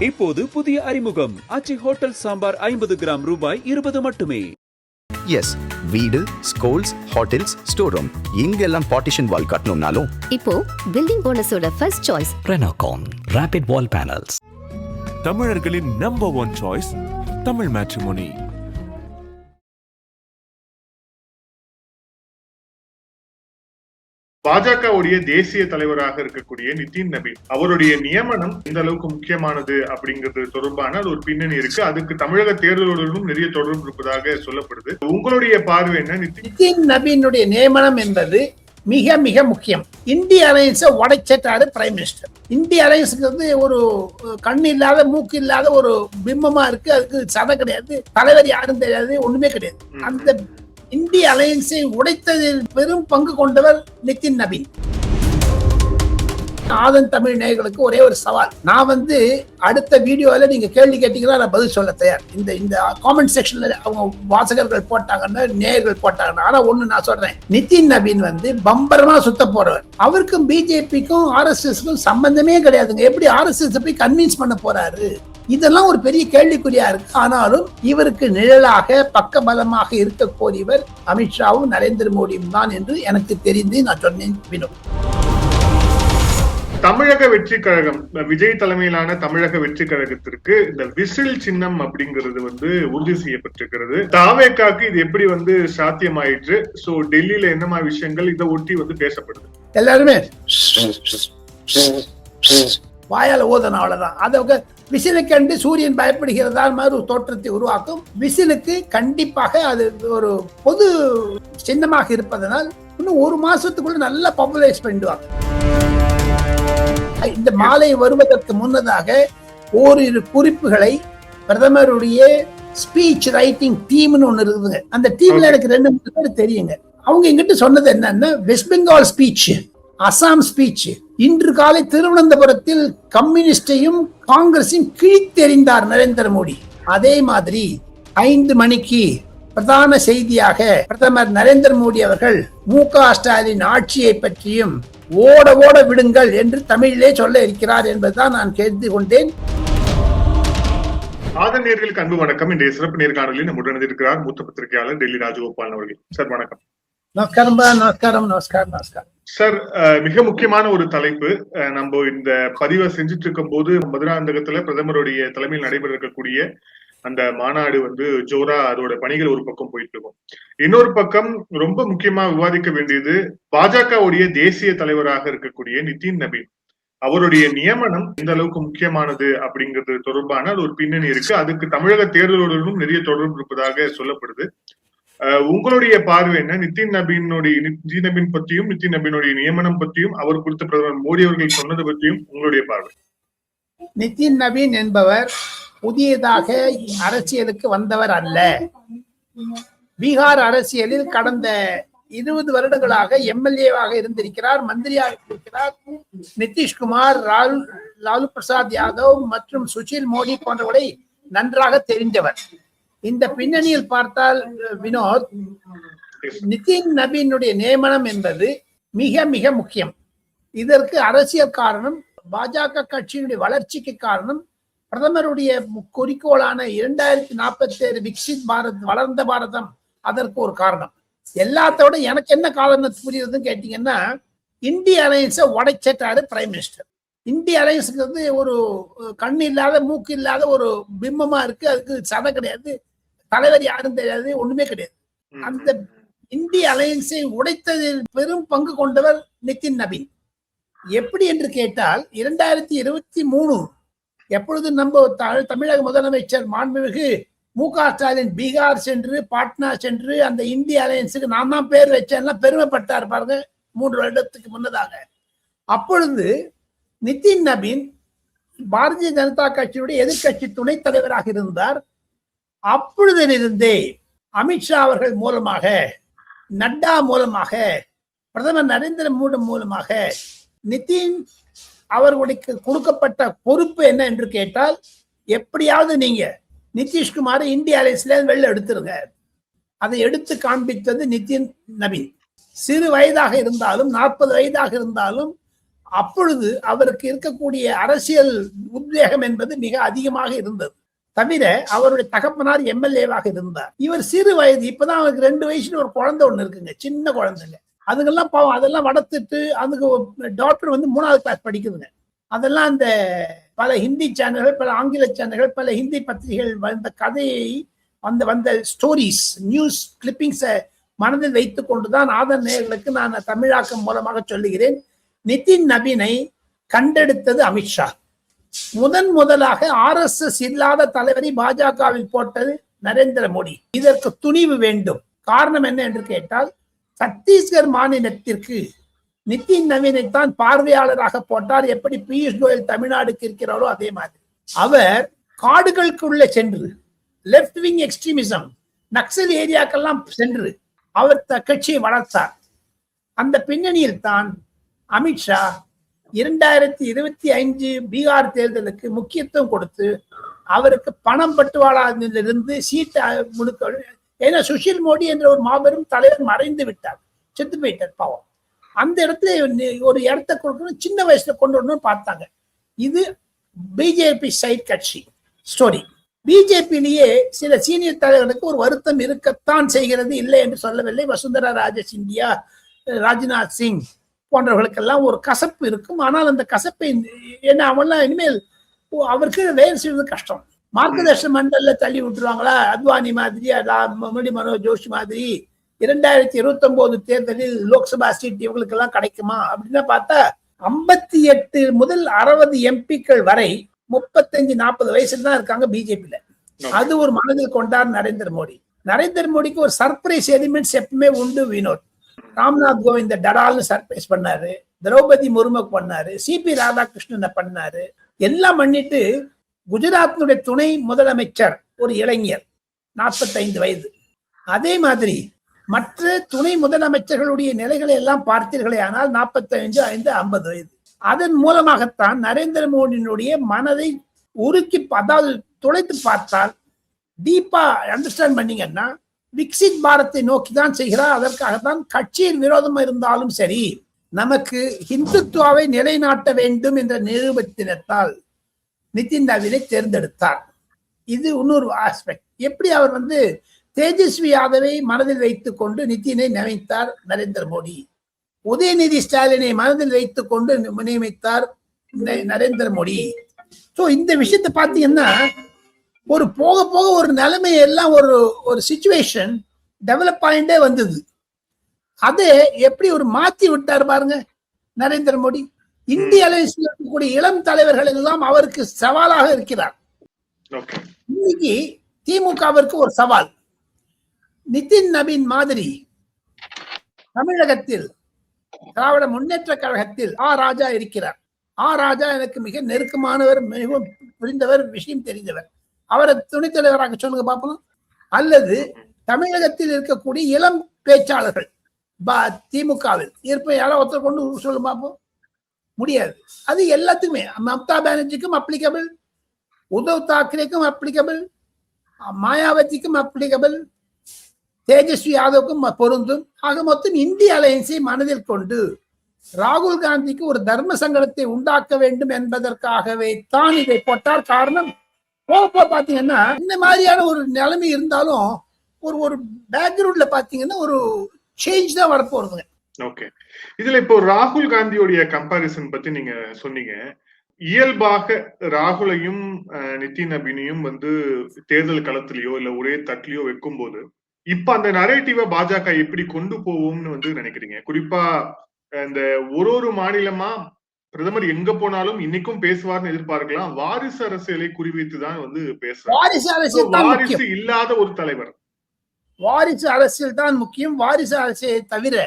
இப்போது புதிய அறிமுகம் ஆச்சி ஹோட்டல் சாம்பார் 50 கிராம் ரூபாய் 20 மட்டுமே. எஸ், வீடு, ஸ்கூல்ஸ், ஹோட்டல்ஸ், ஸ்டோர் ரூம் இங்கெல்லாம் பார்ட்டிஷன் வால் கட்டணும்னாலும் இப்போ பில்டிங் ஓனர்ஸோட first choice Renocon rapid wall panels. தமிழர்களின் நம்பர் 1 சாய்ஸ் தமிழ் மேட்ரிமோனி. பாஜகவுடைய தேசிய தலைவராக இருக்கக்கூடிய நிதின் நபீன் அவருடைய நியமனம் எந்த அளவுக்கு முக்கியமானது அப்படிங்கிறது தொடர்பான ஒரு பின்னணி இருக்கு. அதுக்கு தமிழக தேர்தலுடனும் நிறைய தொடர்பு இருப்பதாக சொல்லப்படுது. உங்களுடைய பார்வை என்ன? நிதின் நபீனுடைய நியமனம் என்பது மிக மிக முக்கியம். இந்திய அலையன்ஸை உடைச்சிட்டாரு பிரைம் மினிஸ்டர். இந்திய அலையன்ஸுக்கு ஒரு கண்ணு இல்லாத மூக்கு இல்லாத ஒரு பிம்பமா இருக்கு. அதுக்கு சதை கிடையாது, தலைவர் யாரும் தெரியாது, ஒண்ணுமே கிடையாது. அந்த இந்திய அலையன்ஸை உடைத்ததில் பெரும் பங்கு கொண்டவர் நிதின் நபீன். ஆதன் தமிழ் நேயர்களுக்கு ஒரே ஒரு சவால். நான் அடுத்த வீடியோல நீங்க கேள்வி கேட்டீங்கன்னா நான் பதில் சொல்ல தயார். இந்த காமெண்ட் செக்ஷன்ல அவங்க வாசகர்கள் போட்டாங்கன்னா, நேயர்கள் போட்டாங்கன்னா, ஆனா ஒண்ணு நான் சொல்றேன், நிதின் நபீன் பம்பரமா சுத்த போறவர். அவருக்கும் பிஜேபிக்கும் ஆர்எஸ்எஸ்க்கும் சம்பந்தமே கிடையாதுங்க. எப்படி ஆர்எஸ்எஸ் போய் கன்வின்ஸ் பண்ண போறாரு? இதெல்லாம் ஒரு பெரிய கேள்விக்குறியா இருக்கு. ஆனாலும் இவருக்கு நிழலாக பக்க பலமாக இருக்கக்கூடியவர் அமித்ஷாவும் நரேந்திர மோடியும் தான் என்று எனக்கு தெரிந்து நான் சொன்னேன். வினோத், தமிழக வெற்றி கழகம், விஜய் தலைமையிலான தமிழக வெற்றி கழகத்திற்கு இந்த விசில் சின்னம் அப்படிங்கிறது உறுதி செய்யப்பட்டிருக்கிறது. தாவேக்காக்கு இது எப்படி சாத்தியமாயிற்று? சோ டெல்லியில என்ன மாதிரி விஷயங்கள் இதை ஒட்டி பேசப்படுது? எல்லாருமே வாயால ஓதன அவ்வளவுதான். அதை விசிலை கண்டு சூரியன் பயப்படுகிறதா மாதிரி ஒரு தோற்றத்தை உருவாக்கும். விசிலுக்கு கண்டிப்பாக அது ஒரு பொது சின்னமாக இருப்பதனால் இன்னும் ஒரு மாசத்துக்குள்ள நல்லா பாப்புலரைஸ் பண்ணிடுவாங்க. இந்த மாலை வருவதற்கு முன்னதாக ஓரிரு குறிப்புகளை பிரதமருடைய ஸ்பீச் ரைட்டிங் டீம்னு ஒண்ணு இருக்குதுங்க. அந்த டீம்ல எனக்கு 2-3 பேர் தெரியுங்க. அவங்க எங்கிட்ட சொன்னது என்னன்னா, west Bengal speech, Assam speech, இன்று காலை திருவனந்தபுரத்தில் கம்யூனிஸ்டையும் காங்கிரஸையும் கிழித்தெறிந்தார் நரேந்திர மோடி. அதே மாதிரி 5 மணிக்கு பிரதான செய்தியாக பிரதமர் நரேந்திர மோடி அவர்கள் மு.க. ஸ்டாலின் ஆட்சியை பற்றியும் ஓட ஓட விடுங்கள் என்று தமிழிலே சொல்ல இருக்கிறார் என்பதுதான் நான் கேட்டு கொண்டேன். ஆதன் நேயர்களுக்கு அன்பு வணக்கம். இன்றைய சிறப்பு நேர்காணலில் நம்முடன் இருக்கிறார் மூத்த பத்திரிகையாளர் டெல்லி ராஜகோபால் அவர்கள். சார் வணக்கம். நமஸ்காரம். நமஸ்காரம். நமஸ்காரம். நமஸ்காரம் சார், மிக முக்கியமான ஒரு தலைப்பு. நம்ம இந்த பதிவை செஞ்சுட்டு இருக்கும் போது மதுராந்தகத்துல பிரதமருடைய தலைமையில் நடைபெற இருக்கக்கூடிய அந்த மாநாடு ஜோரா அதோட பணிகள் ஒரு பக்கம் போயிட்டு இருக்கும். இன்னொரு பக்கம் ரொம்ப முக்கியமா விவாதிக்க வேண்டியது பாஜகவுடைய தேசிய தலைவராக இருக்கக்கூடிய நிதின் நபீன் அவருடைய நியமனம் எந்த அளவுக்கு முக்கியமானது அப்படிங்கிறது தொடர்பான ஒரு பின்னணி இருக்கு. அதுக்கு தமிழக தேர்தலுடனும் நிறைய தொடர்பு இருப்பதாக சொல்லப்படுது. உங்களுடைய பார்வை என்ன? நிதின் நபீன் பத்தியும் நிதின் நபீனுடைய நியமனம் பத்தியும் அவர் குறித்த பிரதமர் மோடி அவர்கள் சொன்னது பத்தியும் உங்களுடைய பார்வை? நிதின் நபீன் என்பவர் புதியதாக அரசியலுக்கு வந்தவர் அல்ல. பீகார் அரசியலில் கடந்த 20 வருடங்களாக எம்எல்ஏவாக இருந்திருக்கிறார், மந்திரியாக இருக்கிறார். நிதிஷ்குமார், லாலு பிரசாத் யாதவ் மற்றும் சுஷில் மோடி போன்றவரை நன்றாக தெரிந்தவர். இந்த பின்னணியில் பார்த்தால் வினோத், நிதின் நபீனுடைய நியமனம் என்பது மிக மிக முக்கியம். இதற்கு அரசியல் காரணம், பாஜக கட்சியினுடைய வளர்ச்சிக்கு காரணம், பிரதமருடைய குறிக்கோளான 2047 விக்சித் பாரத், வளர்ந்த பாரதம், அதற்கு ஒரு காரணம். எல்லாத்தோட எனக்கு என்ன காரணம் புரியுதுன்னு கேட்டீங்கன்னா, இந்திய அலையன்ஸை உடைச்சிட்டாரு பிரைம் மினிஸ்டர். இந்திய அலையன்ஸுக்கு ஒரு கண்ணு இல்லாத மூக்கு இல்லாத ஒரு பிம்பமா இருக்கு. அதுக்கு சதை கிடையாது, தலைவர் யாரும் தெரியாது, ஒண்ணுமே கிடையாது. அந்த இந்திய அலையன்ஸை உடைத்ததில் பெரும் பங்கு கொண்டவர் நிதின் நபீன். எப்படி என்று கேட்டால் 2023 எப்பொழுது நம்ம தமிழக முதலமைச்சர் மாண்புமிகு மு.க. ஸ்டாலின் பீகார் சென்று, பாட்னா சென்று அந்த இந்திய அலையன்ஸுக்கு நான் தான் பேர் வச்சேன்னா பெருமைப்பட்டார் பாருங்க 3 வருடத்துக்கு முன்னதாக. அப்பொழுது நிதின் நபீன் பாரதிய ஜனதா கட்சியுடைய எதிர்கட்சி துணைத் தலைவராக இருந்தார். அப்பொழுதிலிருந்தே அமித்ஷா அவர்கள் மூலமாக, நட்டா மூலமாக, பிரதமர் நரேந்திர மோடி மூலமாக நிதின் அவர்களுக்கு கொடுக்கப்பட்ட பொறுப்பு என்ன என்று கேட்டால், எப்படியாவது நீங்க நிதிஷ்குமாரை இந்திய அலையன்ஸ்ல வெளில எடுத்துருங்க. அதை எடுத்து காண்பித்தது நிதின் நபீன். சிறு வயதாக இருந்தாலும் 40 வயதாக இருந்தாலும் அப்பொழுது அவருக்கு இருக்கக்கூடிய அரசியல் உத்வேகம் என்பது மிக அதிகமாக இருந்தது. தவிர அவருடைய தகப்பனார் எம்எல்ஏவாக இருந்தார். இவர் சிறு வயது, இப்பதான் அவருக்கு 2 வயசுல ஒரு குழந்தை ஒண்ணு இருக்குங்க, சின்ன குழந்தைங்க. அதுங்கெல்லாம் பாவம், அதெல்லாம் வளர்த்துட்டு அதுக்கு டாக்டர் வந்து 3வது கிளாஸ் படிக்குதுங்க. அதெல்லாம் அந்த பல ஹிந்தி சேனல்கள், பல ஆங்கில சேனல்கள், பல ஹிந்தி பத்திரிகைகள் வந்த கதையை வந்த ஸ்டோரிஸ், நியூஸ் கிளிப்பிங்ஸை மனதில் வைத்துக் கொண்டுதான் ஆதன் நேயர்களுக்கு நான் தமிழாக்கம் மூலமாக சொல்லுகிறேன். நிதின் நவீனை கண்டெடுத்தது அமித்ஷா. முதலாக RSS இல்லாத தலைவரை பாஜகவில் போட்டது நரேந்திர மோடி. இதற்கு துணிவு வேண்டும். காரணம் என்ன என்று கேட்டால், சத்தீஸ்கர் மாநிலத்திற்கு நிதின் நவீனைத்தான் பார்வையாளராக போட்டார். எப்படி பியூஷ் கோயல் தமிழ்நாடுக்கு இருக்கிறாரோ அதே மாதிரி அவர் காடுகளுக்குள்ள சென்று லெப்ட் விங் எக்ஸ்ட்ரீமிசம், நக்சல் ஏரியாக்கெல்லாம் சென்று அவர் கட்சியை வளர்த்தார். அந்த பின்னணியில் தான் அமித்ஷா 2025 பீகார் தேர்தலுக்கு முக்கியத்துவம் கொடுத்து அவருக்கு பணம் பட்டுவாடாதிலிருந்து சீட்டு முழுக்க, ஏன்னா சுஷில் மோடி என்ற ஒரு மாபெரும் தலைவர் மறைந்து விட்டார், செத்து போயிட்டார் பாவம். அந்த இடத்துல ஒரு இடத்தை கொடுக்கணும், சின்ன வயசுல கொண்டு வரணும்னு பார்த்தாங்க. இது பிஜேபி சைட் கட்சி ஸ்டோரி. பிஜேபியிலேயே சில சீனியர் தலைவர்களுக்கு ஒரு வருத்தம் இருக்கத்தான் செய்கிறது, இல்லை என்று சொல்லவில்லை. வசுந்தரா ராஜே சிந்தியா, ராஜ்நாத் சிங் போன்றவர்களுக்கெல்லாம் ஒரு கசப்பு இருக்கும். ஆனால் அந்த கசப்பை என்ன அவெல்லாம் இனிமேல் அவருக்கு வேலை செய்வது கஷ்டம். மார்கதர்ஷ மண்டல்ல தள்ளி விட்டுருவாங்களா, அத்வானி மாதிரி, முரளி மனோகர் ஜோஷி மாதிரி 2029 தேர்தலில் லோக்சபா சீட் இவங்களுக்கு எல்லாம் கிடைக்குமா அப்படின்னா பார்த்தா 58 முதல் 60 எம்பிக்கள் வரை 35-40 வயசுல தான் இருக்காங்க பிஜேபியில. அது ஒரு மனதில் கொண்டார் நரேந்திர மோடி. நரேந்திர மோடிக்கு ஒரு சர்ப்ரைஸ் எலிமெண்ட்ஸ் எப்பவுமே உண்டு. வினோத் ராம்நாத் கோவிந்த டடால்னு சர்ப்ரைஸ் பண்ணாரு, திரௌபதி முர்மு பண்ணாரு, சிபி ராதாகிருஷ்ணனை பண்ணாரு. எல்லாம் பண்ணிட்டு குஜராத்தினுடைய துணை முதலமைச்சர் ஒரு இளைஞர் 45 வயது. அதே மாதிரி மற்ற துணை முதலமைச்சர்களுடைய நிலைகளை எல்லாம் பார்த்தீர்களே ஆனால் 45, 50 வயது. அதன் மூலமாகத்தான் நரேந்திர மோடியினுடைய மனதை உருக்கி, அதாவது துளைத்து பார்த்தால் டீப்பா அண்டர்ஸ்டாண்ட் பண்ணீங்கன்னா விக்சித் பாரத்தை நோக்கி தான் செய்கிறார். அதற்காகத்தான் கட்சியின் விரோதம் இருந்தாலும் சரி, நமக்கு இந்துத்துவாவை நிலைநாட்ட வேண்டும் என்ற நிரூபத்தினத்தால் நிதின் நவீனை தேர்ந்தெடுத்தார். இது இன்னொரு ஆஸ்பெக்ட். எப்படி அவர் தேஜஸ்வி யாதவை மனதில் வைத்துக் கொண்டு நிதினை நியமித்தார் நரேந்திர மோடி. உதயநிதி ஸ்டாலினை மனதில் வைத்துக் கொண்டு நியமித்தார் நரேந்திர மோடி. சோ இந்த விஷயத்தை பார்த்தீங்கன்னா ஒரு போக போக ஒரு நிலைமை எல்லாம் ஒரு சிச்சுவேஷன் டெவலப் ஆயிட்டே வந்தது. அதை எப்படி ஒரு மாத்தி விட்டார் பாருங்க நரேந்திர மோடி. இந்திய அலைன்ஸ்ல இருக்கக்கூடிய இளம் தலைவர்கள் எல்லாம் அவருக்கு சவாலாக இருக்கிறார். இன்னைக்கு திமுகவிற்கு ஒரு சவால். நிதின் நவீன் மாதிரி தமிழகத்தில் திராவிட முன்னேற்ற கழகத்தில் ராஜா இருக்கிறார். ராஜா எனக்கு மிக நெருக்கமானவர், மிகவும் புரிந்தவர், விஷயம் தெரிந்தவர். அவரை துணைத் தலைவராக சொல்லுங்க பார்ப்போம். அல்லது தமிழகத்தில் இருக்கக்கூடிய இளம் பேச்சாளர்கள் திமுகவில் இருப்ப யாரோ ஒருத்தர் கொண்டு சொல்ல பார்ப்போம். முடியாது. அது எல்லாத்துக்குமே மம்தா பானர்ஜிக்கும் அப்ளிகபிள், உத்தவ் தாக்கரேக்கும் அப்ளிகபிள், மாயாவதிக்கும் அப்ளிகபிள், தேஜஸ்வி யாதவுக்கும் பொருந்தும். ஆக மொத்தம் இந்திய அலையன்ஸை மனதில் கொண்டு ராகுல் காந்திக்கு ஒரு தர்ம சங்கடத்தை உண்டாக்க வேண்டும் என்பதற்காகவே தான் இதை போட்டார். காரணம் பாத்தீங்கன்னா இந்த மாதிரியான ஒரு நிலைமை இருந்தாலும் ஒரு பேக்ரவுண்ட்ல பாத்தீங்கன்னா ஒரு சேஞ்ச் தான் வரப்போறதுங்க. ஓகே, இதுல இப்போ ராகுல் காந்தியோடைய கம்பாரிசன் பத்தி நீங்க சொன்னீங்க. இயல்பாக ராகுலையும் நிதின் நவீனையும் தேர்தல் களத்திலேயோ இல்ல ஒரே தட்டிலையோ வைக்கும் போது இப்ப அந்த நரேட்டிவ பாஜக எப்படி கொண்டு போவோம்னு நினைக்கிறீங்க? குறிப்பா இந்த ஒரு மாநிலமா பிரதமர் எங்க போனாலும் இன்னைக்கும் பேசுவார்னு எதிர்பார்க்கலாம். வாரிசு அரசியலை குறிவைத்துதான் பேசுறாரு. வாரிசு இல்லாத ஒரு தலைவர். வாரிசு அரசியல் தான் முக்கியம். வாரிசு அரசியலை தவிர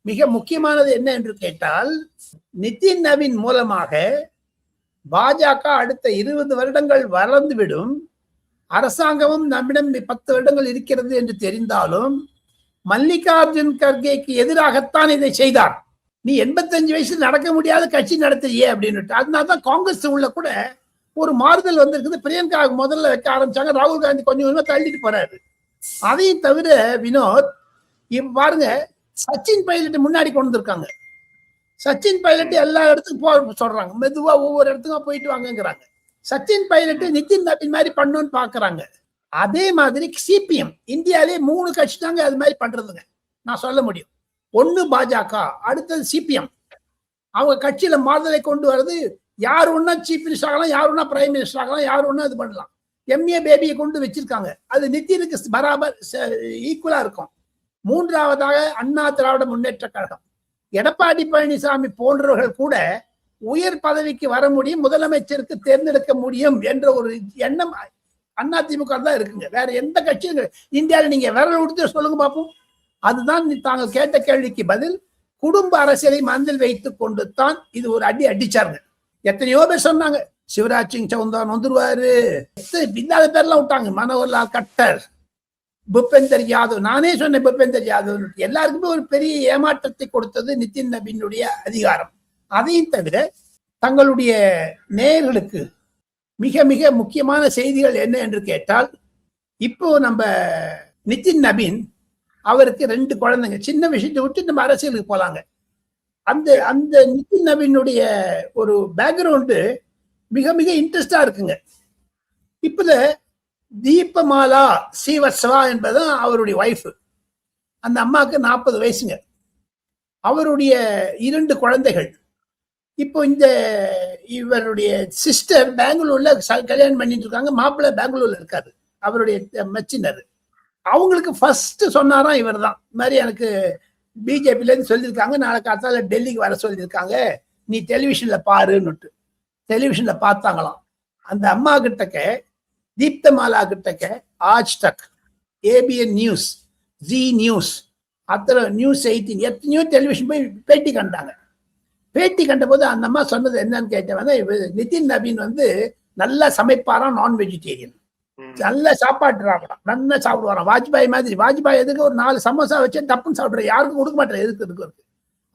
மிக முக்கியமானது என்ன என்று கேட்டால், நிதின் நவீன் மூலமாக பாஜக அடுத்த 20 வருடங்கள் வளர்ந்துவிடும். அரசாங்கமும் நம்மிடம் 10 வருடங்கள் இருக்கிறது என்று தெரிந்தாலும் மல்லிகார்ஜுன் கர்கேக்கு எதிராகத்தான் இதை செய்தார். நீ 85 வயசுல நடக்க முடியாத கட்சி நடத்துறியே அப்படின்னு. அதனால்தான் காங்கிரஸ் உள்ள கூட ஒரு மாறுதல் வந்திருக்குது. பிரியங்கா முதல்ல வைக்க ஆரம்பிச்சாங்க, ராகுல் காந்தி கொஞ்சம் கொஞ்சமா தள்ளிட்டு போறாரு. அதையும் தவிர வினோத் பாருங்க, சச்சின் பைலட் முன்னாடி கொண்டு வந்திருக்காங்க. சச்சின் பைலட் எல்லா இடத்துக்கும் போக சொல்றாங்க, மெதுவா ஒவ்வொரு இடத்துக்கும் போயிட்டு வாங்கங்கிறாங்க. சச்சின் பைலட் நிதின் நபீன் மாதிரி பண்ணணும்னு பாக்குறாங்க. அதே மாதிரி சிபிஎம் இந்தியாலே 3 கட்சி தாங்க அது மாதிரி பண்றதுங்க. நான் சொல்ல முடியும். ஒண்ணு பாஜக, அடுத்தது சிபிஎம். அவங்க கட்சியில மாறுதலை கொண்டு வர்றது, யார் ஒன்னா சீஃப் மினிஸ்டர் ஆகலாம், யார் ஒன்னா பிரைம் மினிஸ்டர் ஆகலாம், யார் ஒன்னா இது பண்ணலாம். எம்ஏ பேபியை கொண்டு வச்சிருக்காங்க. அது நிதினுக்கு பராபர் ஈக்குவலா இருக்கும். மூன்றாவதாக அண்ணா திராவிட முன்னேற்ற கழகம். எடப்பாடி பழனிசாமி போன்றவர்கள் கூட உயர் பதவிக்கு வர முடியும், முதலமைச்சருக்கு தேர்ந்தெடுக்க முடியும் என்ற ஒரு எண்ணம் அதிமுக தான் இருக்குங்க. வேற எந்த கட்சியும் இந்தியாவில் நீங்க விரல் கொடுத்து சொல்லுங்க பார்ப்போம். அதுதான் தாங்கள் கேட்ட கேள்விக்கு பதில். குடும்ப அரசியலை மனதில் வைத்துக் கொண்டு தான் இது ஒரு அடி அடிச்சாருங்க. எத்தனையோ பேர் சொன்னாங்க சிவராஜ் சிங் சௌஹான் வந்துருவாரு, இல்லாத பேர்லாம் விட்டாங்க. மனோகர்லால் கட்டர், பூபேந்தர் யாதவ். நானே சொன்னேன் பூபேந்தர் யாதவ். எல்லாருக்குமே ஒரு பெரிய ஏமாற்றத்தை கொடுத்தது நிதின் நபீனுடைய அதிகாரம். அதையும் தவிர தங்களுடைய நேயர்களுக்கு மிக மிக முக்கியமான செய்திகள் என்ன என்று கேட்டால், இப்போ நம்ம நிதின் நபீன் அவருக்கு 2 குழந்தைங்க. சின்ன விஷயத்தை விட்டு நம்ம அரசியலுக்கு போலாங்க. அந்த அந்த நிதின் நபீனுடைய ஒரு பேக்ரவுண்டு மிக மிக இன்ட்ரெஸ்டா இருக்குங்க. இப்ப தீபமாலா ஸ்ரீவத்சவா என்பதுதான் அவருடைய ஒய்ஃப். அந்த அம்மாவுக்கு 40 வயசுங்க. அவருடைய 2 குழந்தைகள். இப்போ இந்த இவருடைய சிஸ்டர் பெங்களூர்ல கல்யாணம் பண்ணிட்டு இருக்காங்க. மாப்பிள்ளை பெங்களூர்ல இருக்காரு, அவருடைய மெச்சினர். அவங்களுக்கு ஃபர்ஸ்ட் சொன்னாராம் இவர் தான், இந்த மாதிரி எனக்கு பிஜேபில இருந்து சொல்லியிருக்காங்க, நாளைக்கு காத்தால டெல்லிக்கு வர சொல்லியிருக்காங்க, நீ டெலிவிஷன்ல பாருன்னுட்டு. டெலிவிஷன்ல பார்த்தாங்களாம். அந்த அம்மா கிட்டக்க, தீப்தமாலா கிட்டக்க ஆஜ் தக், ஏபிஎன் நியூஸ், ஜி நியூஸ், அத்தனை நியூஸ் 18 எத்தனையோ டெலிவிஷன் போய் பேட்டி கண்டாங்க. பேட்டி கண்ட போது அந்த அம்மா சொன்னது என்னன்னு கேட்டவன, நிதின் நபீன் நல்லா சமைப்பாராம், நான் வெஜிடேரியன், நல்ல சாப்பாடுறாங்களாம், நல்லா சாப்பிடுவாராம். வாஜ்பாய் மாதிரி. வாஜ்பாய் எதுக்கு ஒரு 4 சமோசா வச்சு டப்புன்னு சாப்பிடுற, யாருக்கும் கொடுக்க மாட்டேன், எதுக்கு இருக்கு.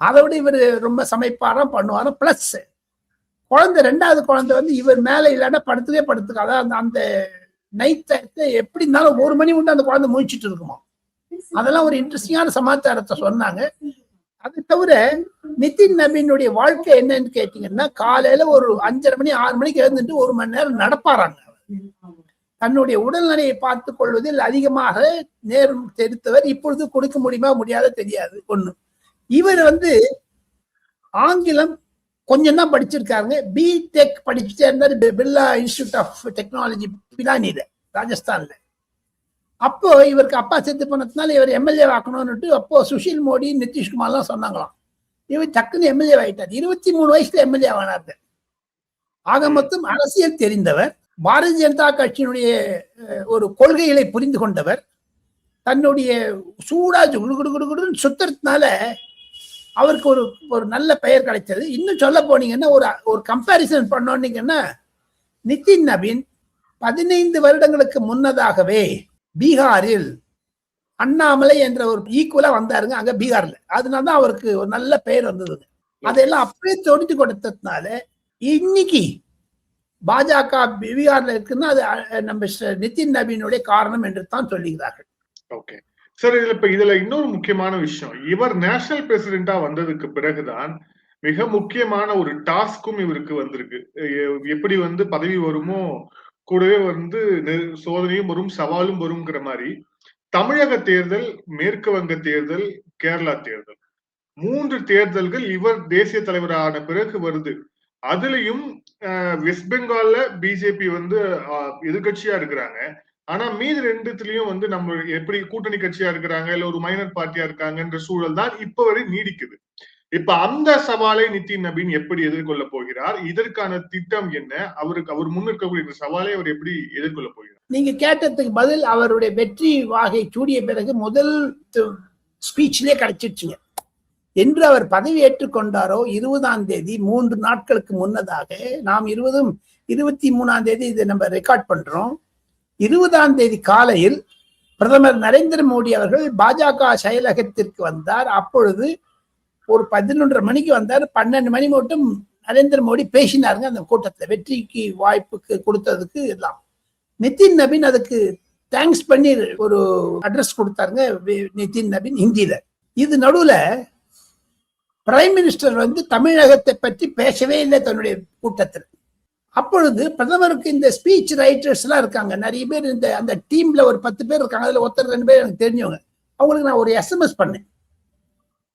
அதை விட இவர் ரொம்ப சமைப்பாராம், பண்ணுவாராம். பிளஸ் குழந்தை, 2வது குழந்தை இவர் மேல இல்லைன்னா படுத்துக்கவே படுத்துக்க. அதாவது அந்த நைட் எப்படி இருந்தாலும் 1 மணி உண்டு அந்த குழந்தை முழிச்சிட்டு இருக்குமா. அதெல்லாம் ஒரு இன்ட்ரெஸ்டிங்கான சமாச்சாரத்தை சொன்னாங்க. அது தவிர நிதின் நபீனுடைய வாழ்க்கை என்னன்னு கேட்டீங்கன்னா, காலையில ஒரு 5:30 மணி 6 மணிக்கு எழுந்துட்டு 1 மணி நேரம் நடப்பாராங்க. தன்னுடைய உடல்நிலையை பார்த்துக் கொள்வதில் அதிகமாக நேரம் தெரித்தவர். இப்பொழுது கொடுக்க முடியுமா முடியாத தெரியாது. ஒண்ணு, இவர் ஆங்கிலம் கொஞ்சம் தான் படிச்சிருக்காருங்க. பிடெக் படிச்சுட்டே இருந்தாரு பிர்லா இன்ஸ்டிடியூட் ஆஃப் டெக்னாலஜி, பிலானில, ராஜஸ்தான்ல. அப்போ இவருக்கு அப்பா செத்து போனதுனால இவர் எம்எல்ஏ ஆக்கணும்னுட்டு அப்போ சுஷில் மோடி, நிதிஷ்குமார்லாம் சொன்னாங்களாம். இவர் டக்குன்னு எம்எல்ஏ ஆயிட்டார். 23 வயசுல எம்எல்ஏ ஆனார். ஆக மொத்தம் அரசியல் தெரிந்தவர், பாரதிய ஜனதா கட்சியினுடைய ஒரு கொள்கைகளை புரிந்து கொண்டவர். தன்னுடைய சூடா குடுகுடுன்னு சுத்துறதுனால அவருக்கு ஒரு நல்ல பெயர் கிடைச்சது. இன்னும் சொல்ல போனீங்கன்னா, ஒரு கம்பேரிசன் பண்ணோன்னீங்கன்னா, நிதின் நபீன் 15 வருடங்களுக்கு முன்னதாகவே பீகாரில் அண்ணாமலை என்ற ஒரு ஈக்குவலா வந்தாருங்க அங்க பீகார்ல. அதனாலதான் அவருக்கு ஒரு நல்ல பெயர் வந்தது. அதெல்லாம் அப்படியே தொடுத்து கொடுத்ததுனால இன்னைக்கு பாஜக பீகார்ல இருக்குன்னா அது நம்ம நிதின் நபீனுடைய காரணம் என்று தான் சொல்லுகிறார்கள். ஓகே சார், இதுல இன்னொரு முக்கியமான விஷயம், இவர் நேஷனல் பிரசிடென்டா வந்ததுக்கு பிறகுதான் மிக முக்கியமான ஒரு டாஸ்கும் இவருக்கு வந்திருக்கு. எப்படி பதவி வருமோ கூடவே சோதனையும் வரும், சவாலும் வருங்கிற மாதிரி தமிழக தேர்தல், மேற்கு வங்க தேர்தல், கேரளா தேர்தல், 3 தேர்தல்கள் இவர் தேசிய தலைவரான பிறகு வருது. அதுலயும் வெஸ்ட் பெங்கால்ல பிஜேபி எதிர்கட்சியா இருக்கிறாங்க. ஆனா மீது 2த்துலயும் நம்ம எப்படி கூட்டணி கட்சியா இருக்கிறாங்க, இல்ல ஒரு மைனர் பார்ட்டியா இருக்காங்கன்ற சூழல் தான் இப்ப வரை நீடிக்குது. இப்ப அந்த சவாலை நிதின் நபீன் எப்படி எதிர்கொள்ள போகிறார்? இதற்கான திட்டம் என்ன? அவர் முன்னிற்கக்கூடிய சவாலை அவர் எப்படி எதிர்கொள்ள போகிறார்? நீங்க கேட்டதுக்கு பதில் அவருடைய வெற்றி வாகை சூடிய பிறகு முதல் ஸ்பீச்லயே கிடைச்சிடுச்சுங்க. என்று அவர் பதவி ஏற்றுக்கொண்டாரோ 20ஆம் தேதி 3 நாட்களுக்கு முன்னதாக, நாம் 23ஆம் தேதி இதை நம்ம ரெக்கார்ட் பண்றோம். 20ஆம் தேதி காலையில் பிரதமர் நரேந்திர மோடி அவர்கள் பாஜக செயலகத்திற்கு வந்தார். அப்பொழுது ஒரு 11:30 மணிக்கு வந்தார். 12 மணி மட்டும் நரேந்திர மோடி பேசினாருங்க அந்த கூட்டத்தில், வெற்றிக்கு வாய்ப்புக்கு கொடுத்ததுக்கு எல்லாம். நிதின் நபீன் அதுக்கு தேங்க்ஸ் பண்ணி ஒரு அட்ரஸ் கொடுத்தாருங்க நிதின் நபீன் ஹிந்தியில. இது நடுவுல பிரைம் மினிஸ்டர் வந்து தமிழகத்தை பற்றி பேசவே இல்லை தன்னுடைய கூட்டத்தில். அப்பொழுது பிரதமருக்கு இந்த ஸ்பீச் ரைட்டர்ஸ் எல்லாம் இருக்காங்க, நிறைய பேர் இந்த அந்த டீம்ல ஒரு 10 பேர் இருக்காங்க, அதுல ஒருத்தர் 2 பேர் எனக்கு தெரிஞ்சவங்க. அவங்களுக்கு நான் ஒரு SMS பண்ணேன்,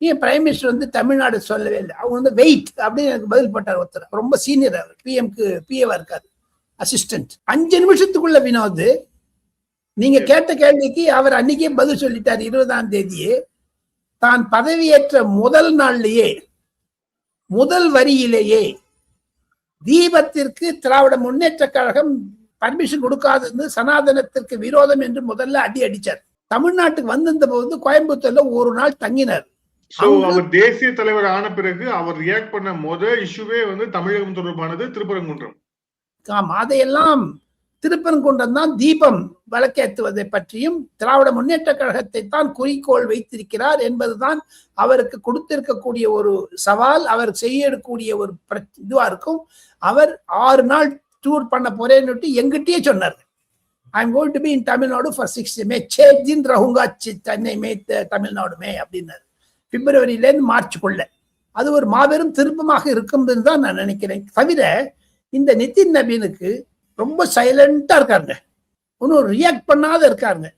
ஏன் பிரைம் மினிஸ்டர் வந்து தமிழ்நாடு சொல்லவே இல்லை, அவங்க வந்து வெயிட் அப்படின்னு எனக்கு பதில் போட்டார் ஒருத்தர், ரொம்ப சீனியர், அவர் பிஎம்க்கு பிஏவா இருக்காரு, அசிஸ்டன்ட். 5 நிமிஷத்துக்குள்ள வினோத் நீங்க கேட்ட கேள்விக்கு அவர் அன்னைக்கே பதில் சொல்லிட்டார். 20ஆம் தேதியே தான் பதவியேற்ற முதல் நாள்லயே முதல் வரியிலேயே தீபத்திற்கு திராவிட முன்னேற்ற கழகம் பர்மிஷன் கொடுக்காதது சனாதனத்திற்கு விரோதம் என்று முதல்ல அடிச்சார். தமிழ்நாட்டுக்கு வந்திருந்த போது கோயம்புத்தூர்ல ஒரு நாள் தங்கினார். அவர் தேசிய தலைவர் ஆன பிறகு அவர் ரியாக்ட் பண்ண முதல் இஷ்யூவே வந்து தமிழகம் தொடர்பானது திருப்பரங்குன்றம். ஆமா, அதையெல்லாம் திருப்பரங்குன்றம் தான் தீபம் விளக்கேற்றுவதை பற்றியும் திராவிட முன்னேற்ற கழகத்தை தான் குறிக்கோள் வைத்திருக்கிறார் என்பதுதான் அவருக்கு கொடுத்திருக்கக்கூடிய ஒரு சவால், அவர் செய்யக்கூடிய ஒரு இதுவா இருக்கும். அவர் 6 நாள் டூர் பண்ண போறேன்னு எங்கிட்டயே சொன்னார், I am going to be in Tamil Nadu for 6 மே, 6 दिन रहूंगा சென்னை மே தமிழ்நாடு மே அப்படின்னாரு. பிப்ரவரியிலேருந்து மார்ச்சுக்குள்ள அது ஒரு மாபெரும் திருப்பமாக இருக்கும் தான் நான் நினைக்கிறேன். தவிர இந்த நிதின் நபீனுக்கு ரொம்ப சைலண்டா இருக்காருங்க, ஒன்னும் ரியாக்ட் பண்ணாத இருக்காருங்க.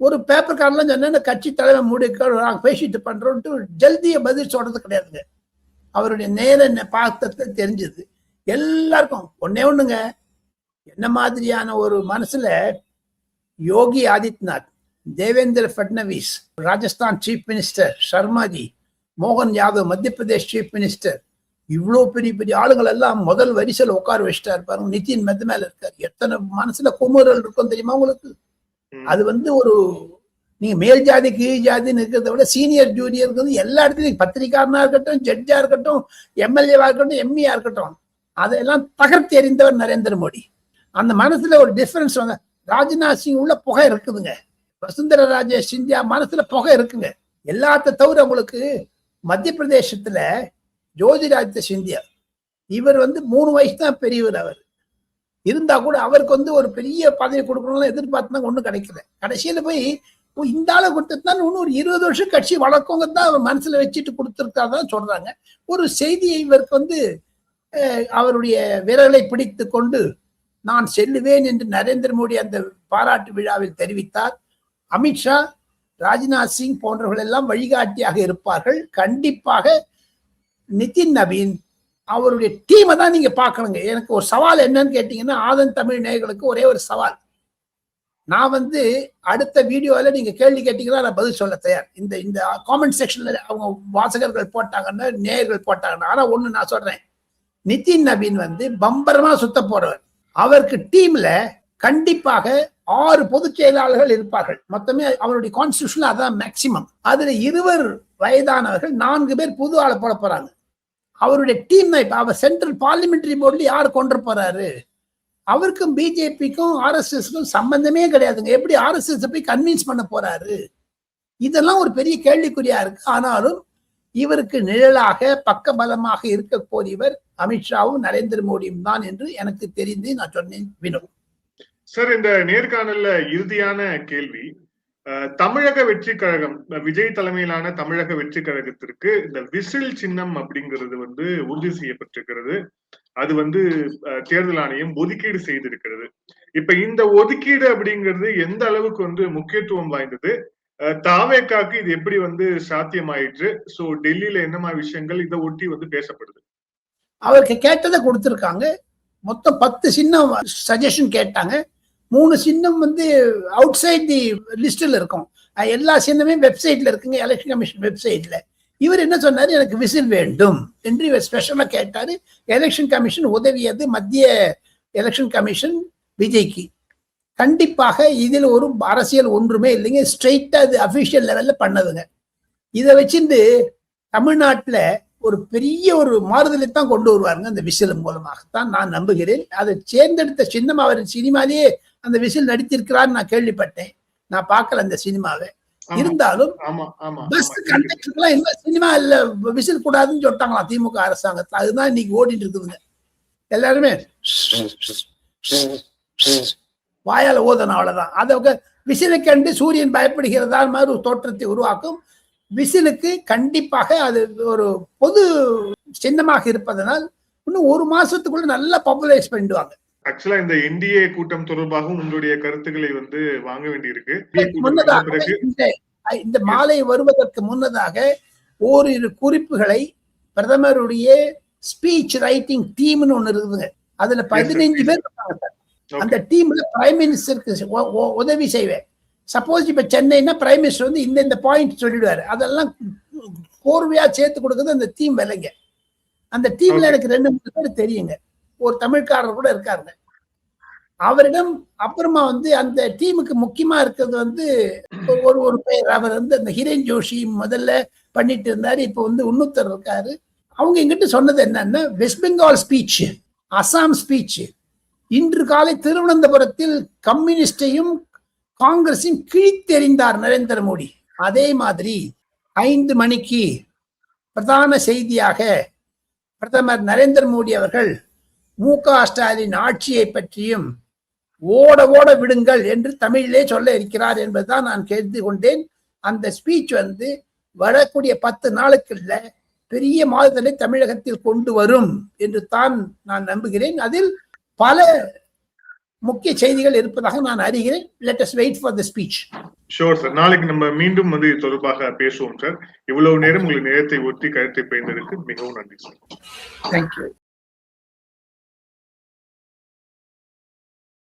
ஒரு பேப்பர் கார்டெல்லாம் சொன்ன கட்சி தலைவர் நாங்க பேசிட்டு பண்றோம்ட்டு ஜல்திய பதில் சொல்றது கிடையாதுங்க. அவருடைய நேர பார்த்தத்தை தெரிஞ்சது எல்லாருக்கும். ஒண்ணுங்க, என்ன மாதிரியான ஒரு மனசுல யோகி ஆதித்யநாத், தேவேந்திர பட்னவிஸ் ராஜஸ்தான் சீஃப் மினிஸ்டர், சர்மாஜி, மோகன் யாதவ் மத்திய பிரதேஷ் சீஃப் மினிஸ்டர், இவ்வளவு பெரிய பெரிய ஆளுங்கள் எல்லாம் முதல் வரிசையில் உட்கார வச்சுட்டா இருப்பாரு. நிதின் மெத்த மேல இருக்காரு. எத்தனை மனசுல குமுறல் இருக்கும் தெரியுமா உங்களுக்கு? அது வந்து ஒரு நீங்க மேல் ஜாதி கீழ் ஜாதின்னு இருக்கிறத விட சீனியர் ஜூனியர் இருக்கிறது எல்லா இடத்துலையும், பத்திரிகாரனா இருக்கட்டும், ஜட்ஜா இருக்கட்டும், எம்எல்ஏவா இருக்கட்டும், எம்இயா இருக்கட்டும், அதெல்லாம் தகர்த்து எறிந்தவர் நரேந்திர மோடி. அந்த மனசுல ஒரு டிஃபரன்ஸ் வந்து ராஜ்நாத் சிங் உள்ள புகை இருக்குதுங்க, வசுந்தரா ராஜே சிந்தியா மனசுல புகை இருக்குங்க. எல்லாத்த தவிர உங்களுக்கு மத்திய பிரதேசத்துல ஜோதிராதித்ய சிந்தியா, இவர் வந்து 3 வயசு தான் பெரியவர். அவர் இருந்தா கூட அவருக்கு வந்து ஒரு பெரிய பதவி கொடுக்கணும்னு எதிர்பார்த்துனா ஒண்ணும் கிடைக்கல. கடைசியில போய் இந்த ஆளை கொடுத்தா இன்னும் ஒரு 20 வருஷம் கட்சி வளர்க்கவங்க தான் அவர் மனசுல வச்சுட்டு கொடுத்துருக்காதான் சொல்றாங்க. ஒரு செய்தியை இவருக்கு வந்து அவருடைய விரலை பிடித்து கொண்டு நான் செல்லுவேன் என்று நரேந்திர மோடி அந்த பாராட்டு விழாவில் தெரிவித்தார். அமித்ஷா, ராஜ்நாத் சிங் போன்றவர்கள் எல்லாம் வழிகாட்டியாக இருப்பார்கள். கண்டிப்பாக நிதின் நபீன் அவருடைய டீமை தான் நீங்க பார்க்கணுங்க. எனக்கு ஒரு சவால் என்னன்னு கேட்டீங்கன்னா, ஆதன் தமிழ் நேயர்களுக்கு ஒரே ஒரு சவால். நான் வந்து அடுத்த வீடியோல நீங்க கேள்வி கேட்டீங்கன்னா நான் பதில் சொல்ல தயார். இந்த காமெண்ட் செக்ஷன்ல அவங்க வாசகர்கள் போட்டாங்கன்னா, நேயர்கள் போட்டாங்கன்னா, ஆனா ஒண்ணு நான் சொல்றேன், நிதின் நபீன் வந்து பம்பரமா சுத்த போறவர். அவருக்கு டீம்ல கண்டிப்பாக 6 பொதுச் செயலாளர்கள் இருப்பார்கள். மொத்தமே அவருடைய கான்ஸ்டிடியூஷன்ல அதான் மேக்சிமம். அதுல 20 வயதானவர்கள், 4 பேர் புது ஆளை போட போறாங்க. அவருடைய டீம் தான் இப்ப அவர் சென்ட்ரல் பார்லிமெண்டரி போர்ட்ல யார் கொண்டு போறாரு? அவருக்கும் பிஜேபிக்கும் ஆர்எஸ்எஸ்க்கும் சம்பந்தமே கிடையாதுங்க. எப்படி ஆர்எஸ்எஸ் போய் கன்வின்ஸ் பண்ண போறாரு? இதெல்லாம் ஒரு பெரிய கேள்விக்குறியா இருக்கு. ஆனாலும் இவருக்கு நிழலாக பக்க பலமாக இருக்க போரியவர் அமித்ஷாவும் நரேந்திர மோடியும் தான் என்று எனக்கு தெரிந்து நான் சொன்னேன். வினோ சார், இந்த நேர்காணல்ல இறுதியான கேள்வி, தமிழக வெற்றி கழகம், விஜய் தலைமையிலான தமிழக வெற்றி கழகத்திற்கு இந்த விசில் சின்னம் அப்படிங்கிறது வந்து உறுதி செய்யப்பட்டிருக்கிறது. அது வந்து தேர்தல் ஆணையம் ஒதுக்கீடு செய்திருக்கிறது. இப்ப இந்த ஒதுக்கீடு அப்படிங்கிறது எந்த அளவுக்கு வந்து முக்கியத்துவம் வாய்ந்தது? தாவேக்காக்கு இது எப்படி வந்து சாத்தியமாயிற்று? சோ டெல்லியில என்ன மாதிரி விஷயங்கள் இதை ஒட்டி வந்து பேசப்படுது? அவருக்கு கேட்டதை கொடுத்திருக்காங்க. மொத்தம் 10 சின்னம் சஜஷன் கேட்டாங்க. 3 சின்னம் வந்து அவுட் சைட் தி லிஸ்ட்ல இருக்கும். எல்லா சின்னமே வெப்சைட்ல இருக்குங்க, எலெக்ஷன் கமிஷன் வெப்சைட்ல. இவர் என்ன சொன்னாரு, எனக்கு விசில் வேண்டும் என்று இவர் ஸ்பெஷலா கேட்டாரு. எலெக்ஷன் கமிஷன் உதவியது மத்திய எலெக்ஷன் கமிஷன் விஜய்க்கு. கண்டிப்பாக இதில் ஒரு அரசியல் ஒன்றுமே இல்லைங்க, ஸ்ட்ரெயிட்டா அது அபிஷியல் லெவல்ல பண்ணதுங்க. இதை வச்சுட்டு தமிழ்நாட்டுல ஒரு பெரிய ஒரு மாறுதலை தான் கொண்டு வருவாருங்க அந்த விசில் மூலமாகத்தான் நான் நம்புகிறேன். அதை தேர்ந்தெடுத்த சின்னம் அவர் சினிமாலேயே அந்த விசில் நடித்திருக்கிறார் நான் கேள்விப்பட்டேன். நான் பார்க்கல அந்த சினிமாவை. இருந்தாலும் பஸ் கண்டக்டருக்குலாம் என்ன சினிமா இல்ல விசில் கூடாதுன்னு சொல்லிட்டாங்களா திமுக அரசாங்கத்துல. அதுதான் இன்னைக்கு ஓடிட்டு இருக்குதுங்க. எல்லாருமே வாயால ஓதணும், அவ்வளவுதான். அதை விசிலை கண்டு சூரியன் பயப்படுகிறதா மாதிரி ஒரு தோற்றத்தை உருவாக்கும். விசிலுக்கு கண்டிப்பாக அது ஒரு பொது சின்னமாக இருப்பதனால் இன்னும் ஒரு மாசத்துக்குள்ள நல்லா பாப்புலரைஸ் பண்ணிடுவாங்க. ஆக்சுவலா இந்த என்டிஏ கூட்டம் தொடர்பாகவும் உங்களுடைய கருத்துக்களை வந்து வாங்க வேண்டியிருக்கு. முன்னதாக இந்த மாலை வருவதற்கு முன்னதாக ஓரிரு குறிப்புகளை பிரதமருடைய ஸ்பீச் ரைட்டிங் டீம்னு ஒண்ணு இருக்குதுங்க. அதுல 15 பேர் இருக்காங்க சார். அந்த டீம்ல பிரைம் மினிஸ்டருக்கு உதவி செய்வேன். சப்போஸ் இப்ப சென்னைன்னா பிரைம் மினிஸ்டர் வந்து இந்த பாயிண்ட் சொல்லிடுவாரு. அதெல்லாம் கோர்வையா சேர்த்து கொடுக்குறது அந்த டீம் வேலைங்க. அந்த டீம்ல எனக்கு 2-3 பேர் தெரியுங்க. ஒரு தமிழ்காரர் கூட இருக்காருங்க. அவரிடம் அப்புறமா வந்து அந்த டீமுக்கு முக்கியமா இருக்கிறது வந்து ஒரு பேர், அவர் வந்து அந்த ஹிரேன் ஜோஷி முதல்ல பண்ணிட்டு இருந்தாரு. இப்ப வந்து இன்னொருத்தர் இருக்காரு. அவங்க எங்கிட்ட சொன்னது என்னன்னா, west Bengal speech, Assam speech, இன்று காலை திருவனந்தபுரத்தில் கம்யூனிஸ்டையும் காங்கிரஸையும் கிழித்தெறிந்தார் நரேந்திர மோடி. அதே மாதிரி 5 மணிக்கு பிரதான செய்தியாக பிரதமர் நரேந்திர மோடி அவர்கள் மு.க. ஸ்டாலின் ஆட்சியை பற்றியும் ஓட ஓட விடுங்கள் என்று தமிழிலே சொல்ல இருக்கிறார் என்பதுதான் நான் கேட்டு கொண்டேன். அந்த ஸ்பீச் வந்து வரக்கூடிய 10 நாளுக்குள்ள பெரிய மாறுதலை தமிழகத்தில் கொண்டு வரும் என்று தான் நான் நம்புகிறேன். அதில் பல முக்கிய செய்திகள் இருப்பதாக நான் அறிகிறேன். Let us wait for the speech. Sure sir. நாளைக்கு நம்ம மீண்டும் வந்து இது தொடர்பாக பேசுவோம் சார். இவ்வளவு நேரம் உங்களுக்கு நேரத்தை ஒட்டி கருத்தை பயந்ததற்கு மிகவும் நன்றி சார். தேங்க்யூ.